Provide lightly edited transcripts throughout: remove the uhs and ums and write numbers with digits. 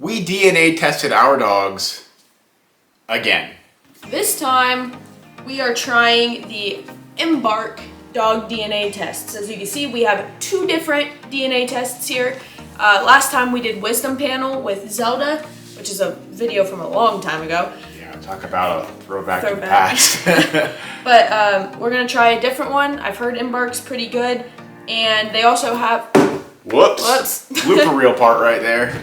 We DNA tested our dogs again. This time, we are trying the Embark dog DNA tests. As you can see, we have 2 different DNA tests here. Last time we did Wisdom Panel with Zelda, which is a video from a long time ago. Yeah, talk about a throwback to the past. But we're gonna try a different one. I've heard Embark's pretty good. And they also have... Whoops. Blooper reel part right there.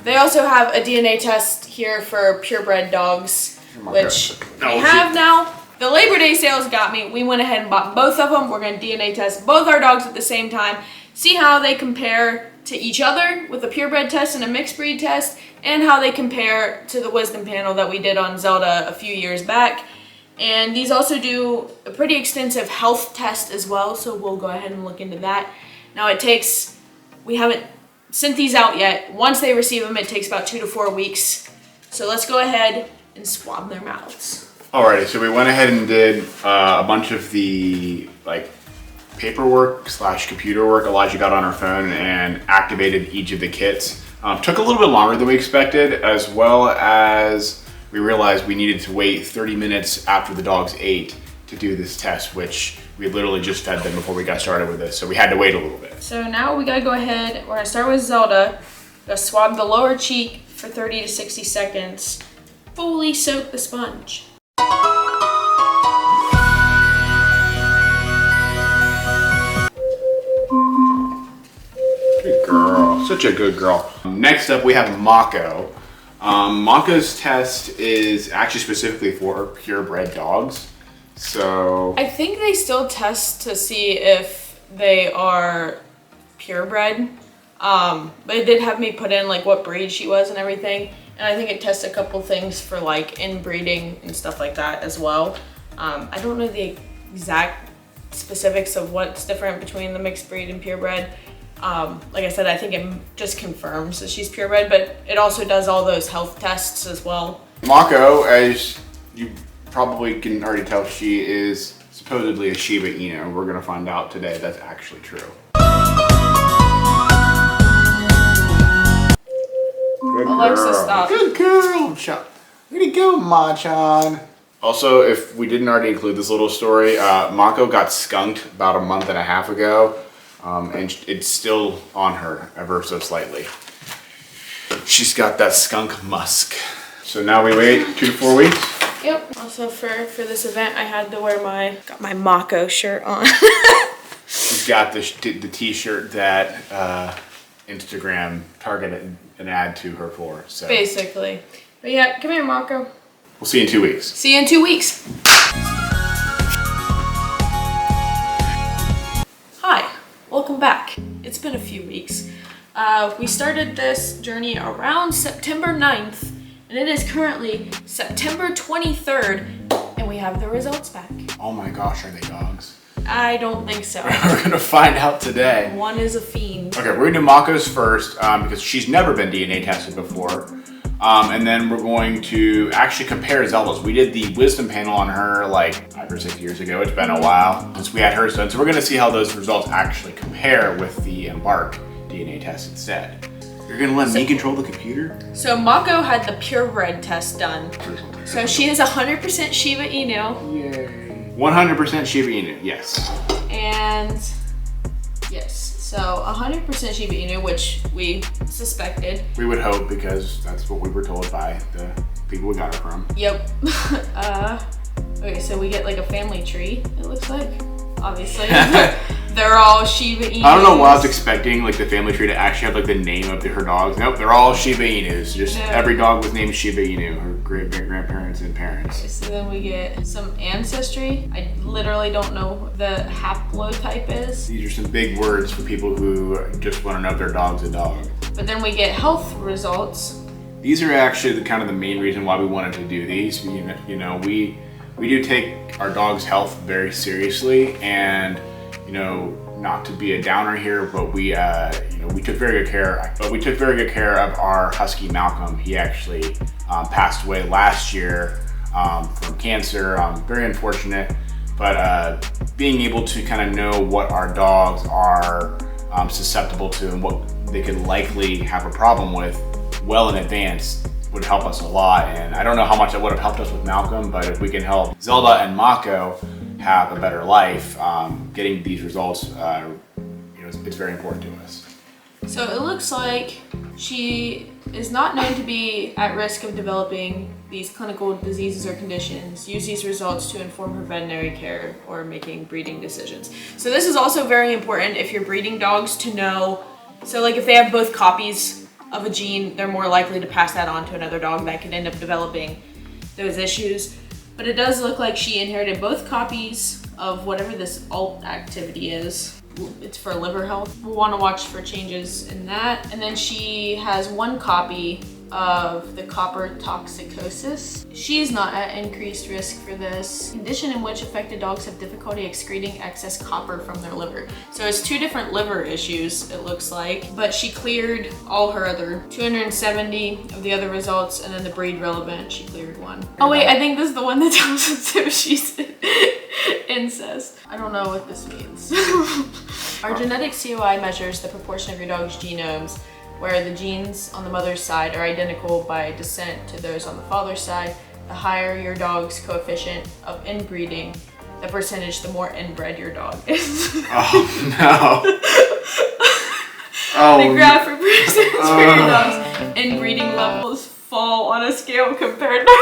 They also have a DNA test here for purebred dogs, which we have now. The Labor Day sales got me. We went ahead and bought both of them. We're going to DNA test both our dogs at the same time, see how they compare to each other with a purebred test and a mixed breed test, and how they compare to the Wisdom Panel that we did on Zelda a few years back. And these also do a pretty extensive health test as well, so we'll go ahead and look into that. Now we haven't sent these out yet. Once they receive them, it takes about 2 to 4 weeks. So let's go ahead and swab their mouths. Alrighty, so we went ahead and did a bunch of the paperwork / computer work Elijah got on her phone and activated each of the kits. Took a little bit longer than we expected, as well as we realized we needed to wait 30 minutes after the dogs ate to do this test, which we literally just fed them before we got started with this, so we had to wait a little bit. So now we gotta go ahead, we're gonna start with Zelda. We're gonna swab the lower cheek for 30 to 60 seconds. Fully soak the sponge. Good girl, such a good girl. Next up we have Mako. Mako's test is actually specifically for purebred dogs. So I think they still test to see if they are purebred. But it did have me put in what breed she was and everything. And I think it tests a couple things for inbreeding and stuff like that as well. I don't know the exact specifics of what's different between the mixed breed and purebred. Like I said, I think it just confirms that she's purebred, but it also does all those health tests as well. Mako, as you probably can already tell, she is supposedly a Shiba Inu. We're gonna find out today that's actually true. Good Alexa, girl. stop. Good girl. Way to go, Machan. Also, if we didn't already include this little story, Mako got skunked about a month and a half ago, and it's still on her ever so slightly. She's got that skunk musk. So now we wait 2 to 4 weeks. Yep. Also for this event, I had to wear got my Mako shirt on. She's got the t-shirt that Instagram targeted an ad to her for. So basically. But yeah, come here, Mako. We'll see you in 2 weeks. See you in 2 weeks. Hi, welcome back. It's been a few weeks. We started this journey around September 9th. And it is currently September 23rd, and we have the results back. Oh my gosh, are they dogs? I don't think so. We're gonna find out today. One is a fiend. Okay, we're gonna do Mako's first because she's never been DNA tested before. And then we're going to actually compare Zelda's. We did the Wisdom Panel on her 5 or 6 years ago. It's been a while since we had hers done. So we're gonna see how those results actually compare with the Embark DNA test instead. You're gonna let me control the computer? So Mako had the purebred test done. So she is 100% Shiba Inu. Yay. 100% Shiba Inu, yes. And yes, so 100% Shiba Inu, which we suspected. We would hope, because that's what we were told by the people we got her from. Yep. Okay, so we get a family tree, it looks like. Obviously. They're all Shiba Inus. I don't know why I was expecting the family tree to actually have the name of her dogs. Nope, they're all Shiba Inus. Just every dog was named Shiba Inu, her great-great-grandparents and parents. Okay, so then we get some ancestry. I literally don't know what the haplotype is. These are some big words for people who just want to know if their dog's a dog. But then we get health results. These are actually the main reason why we wanted to do these. We do take our dog's health very seriously, and not to be a downer here, but we took very good care. But we took very good care of our husky Malcolm. He actually passed away last year from cancer. Very unfortunate, but being able to kind of know what our dogs are susceptible to and what they could likely have a problem with well in advance would help us a lot. And I don't know how much it would have helped us with Malcolm, but if we can help Zelda and Mako have a better life, getting these results, it's very important to us. So it looks like she is not known to be at risk of developing these clinical diseases or conditions. Use these results to inform her veterinary care or making breeding decisions. So this is also very important if you're breeding dogs to know. So like if they have both copies of a gene, they're more likely to pass that on to another dog that could end up developing those issues. But it does look like she inherited both copies of whatever this alt activity is. It's for liver health. We'll want to watch for changes in that. And then she has one copy of the copper toxicosis. She's not at increased risk for this condition, in which affected dogs have difficulty excreting excess copper from their liver. So it's 2 different liver issues, it looks like, but she cleared all her other 270 of the other results, and then the breed relevant, she cleared 1. Oh wait, I think this is the one that tells us if she's incest. I don't know what this means. Our genetic COI measures the proportion of your dog's genomes where the genes on the mother's side are identical by descent to those on the father's side. The higher your dog's coefficient of inbreeding, the percentage, the more inbred your dog is. Oh no. The graph represents where your dog's inbreeding levels fall on a scale compared to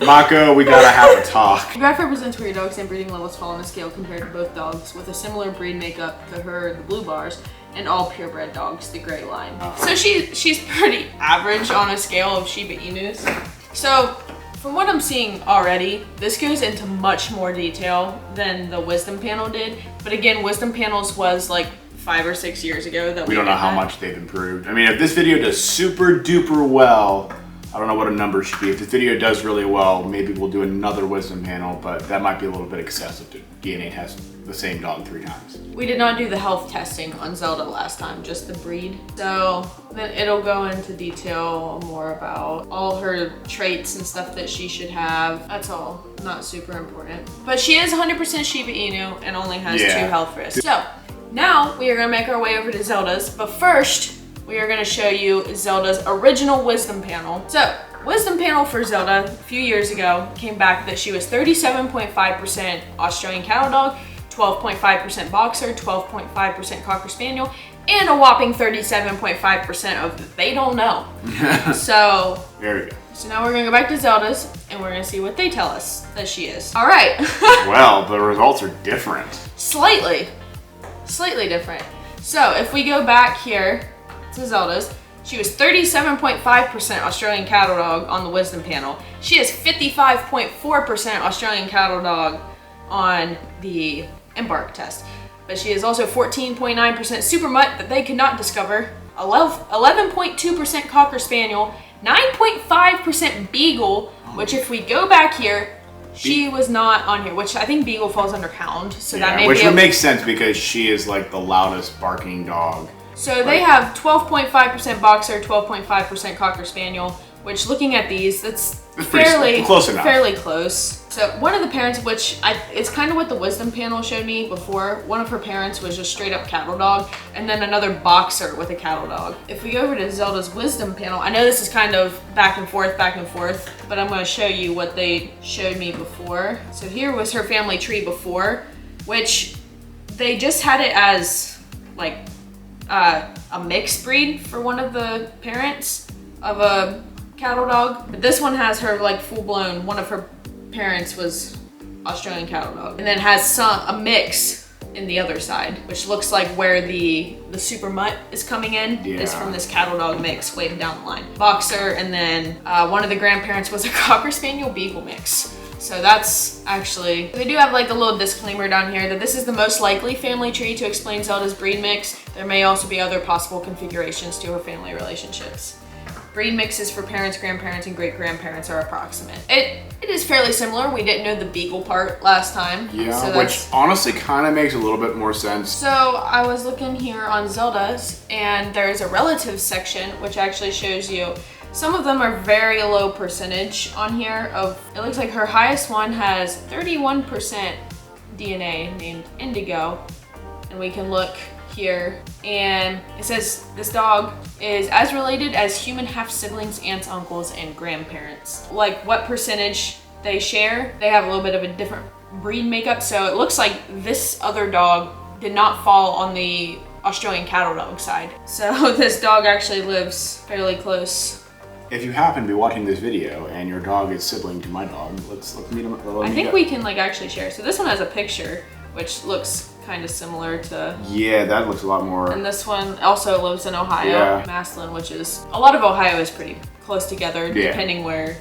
Mako, we gotta have a talk. The graph represents where your dog's inbreeding levels fall on a scale compared to both dogs with a similar breed makeup to her, the blue bars, and all purebred dogs, the gray line. So she's pretty average on a scale of Shiba Inus. So from what I'm seeing already, this goes into much more detail than the wisdom panel did. But again, wisdom panels was like 5 or 6 years ago that we don't know how much they've improved. I mean, if this video does super duper well, I don't know what a number should be. If this video does really well, maybe we'll do another wisdom panel, but that might be a little bit excessive to DNA test the same dog 3 times. We did not do the health testing on Zelda last time, just the breed. So then it'll go into detail more about all her traits and stuff that she should have. That's all, not super important. But she is 100% Shiba Inu and only has 2 health risks. So now we are gonna make our way over to Zelda's, but first, we are going to show you Zelda's original wisdom panel. So, wisdom panel for Zelda a few years ago came back that she was 37.5% Australian cattle dog, 12.5% boxer, 12.5% cocker spaniel, and a whopping 37.5% of they don't know. So, there we go. So now we're going to go back to Zelda's and we're going to see what they tell us that she is. All right. Well, the results are different. Slightly different. So, if we go back here to Zelda's, she was 37.5% Australian cattle dog on the wisdom panel. She is 55.4% Australian cattle dog on the Embark test. But she is also 14.9% super mutt that they could not discover, 11.2% cocker spaniel, 9.5% beagle, which if we go back here, she was not on here, which I think beagle falls under hound. So that may which would make sense because she is like the loudest barking dog. So they have 12.5% boxer, 12.5% cocker spaniel, which looking at these, that's fairly close enough. Fairly close. So one of the parents, which it's kind of what the wisdom panel showed me before. One of her parents was just straight up cattle dog, and then another boxer with a cattle dog. If we go over to Zelda's wisdom panel, I know this is kind of back and forth, but I'm going to show you what they showed me before. So here was her family tree before, which they just had it as like a mixed breed for one of the parents of a cattle dog. But this one has her like full blown, one of her parents was Australian cattle dog. And then has a mix in the other side, which looks like where the super mutt is coming in is from this cattle dog mix way down the line. Boxer, and then one of the grandparents was a cocker spaniel beagle mix. So that's actually, they do have like a little disclaimer down here that this is the most likely family tree to explain Zelda's breed mix. There may also be other possible configurations to her family relationships. Breed mixes for parents, grandparents, and great-grandparents are approximate. It is fairly similar. We didn't know the beagle part last time. Yeah, so which honestly kind of makes a little bit more sense. So I was looking here on Zelda's, and there's a relatives section, which actually shows you some of them are very low percentage on here. It looks like her highest one has 31% DNA named Indigo. And we can look here And it says this dog is as related as human half-siblings, aunts, uncles, and grandparents. Like what percentage they share, they have a little bit of a different breed makeup, so it looks like this other dog did not fall on the Australian cattle dog side. So this dog actually lives fairly close. If you happen to be watching this video and your dog is sibling to my dog, let's meet him. I think we can like actually share. So this one has a picture, which looks kind of similar to. Yeah, that looks a lot more. And this one also lives in Ohio, Maslin, which is a lot of Ohio is pretty close together, depending where.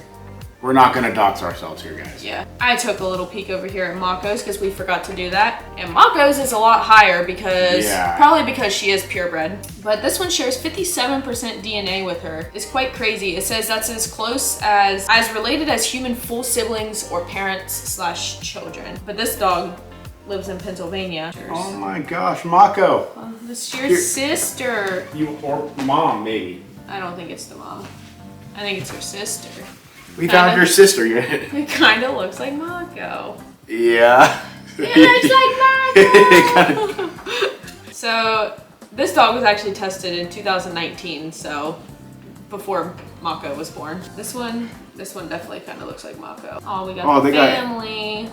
We're not gonna dox ourselves here, guys. Yeah, I took a little peek over here at Mako's because we forgot to do that. And Mako's is a lot higher because, probably because she is purebred. But this one shares 57% DNA with her. It's quite crazy. It says that's as close as related as human full siblings or parents / children. But this dog lives in Pennsylvania. Oh my gosh, Mako. This is your sister. You or mom, maybe. I don't think it's the mom. I think it's her sister. We found your sister. It kind of looks like Mako. Yeah. It looks like Mako. So this dog was actually tested in 2019, so before Mako was born. This one definitely kind of looks like Mako. Oh, we got the family.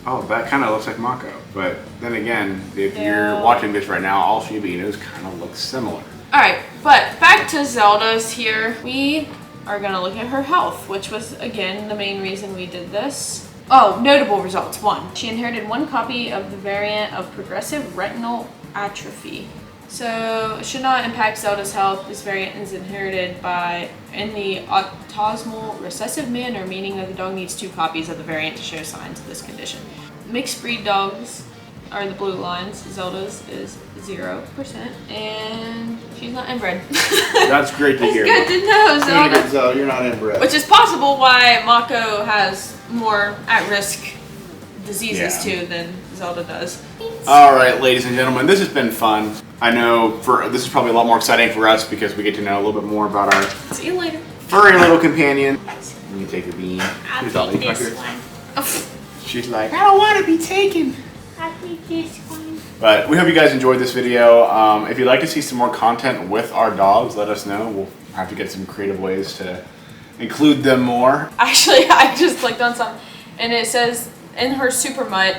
That kind of looks like Mako. But then again, if you're watching this right now, all Shiba Inus kind of look similar. All right, but back to Zelda's here. We are gonna look at her health, which was again the main reason we did this. Oh, notable results. 1, she inherited 1 copy of the variant of progressive retinal atrophy. So it should not impact Zelda's health. This variant is inherited in the autosomal recessive manner, meaning that the dog needs 2 copies of the variant to show signs of this condition. Mixed breed dogs are the blue lines. Zelda's is 0%, and she's not inbred. That's great to hear. Good to know, Zelda. Zelda, you're not inbred. Which is possible why Mako has more at-risk diseases too than Zelda does. All right, ladies and gentlemen, this has been fun. I know this is probably a lot more exciting for us because we get to know a little bit more about our See you later. furry little companion. Let me take the bean. I'll take this one. Oh. She's like, I don't want to be taken. I'll take this one. But we hope you guys enjoyed this video. If you'd like to see some more content with our dogs, let us know. We'll have to get some creative ways to include them more. Actually, I just clicked on something, and it says in her super mutt,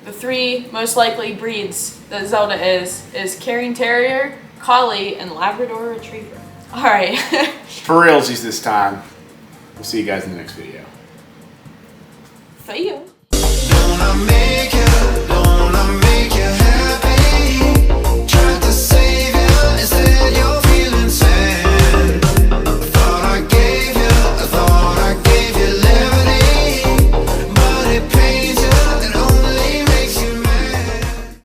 the 3 most likely breeds that Zelda is Carrying Terrier, Collie, and Labrador Retriever. All right. For realsies this time. We'll see you guys in the next video. See you. Don't make you happy? Tried to save you, instead you're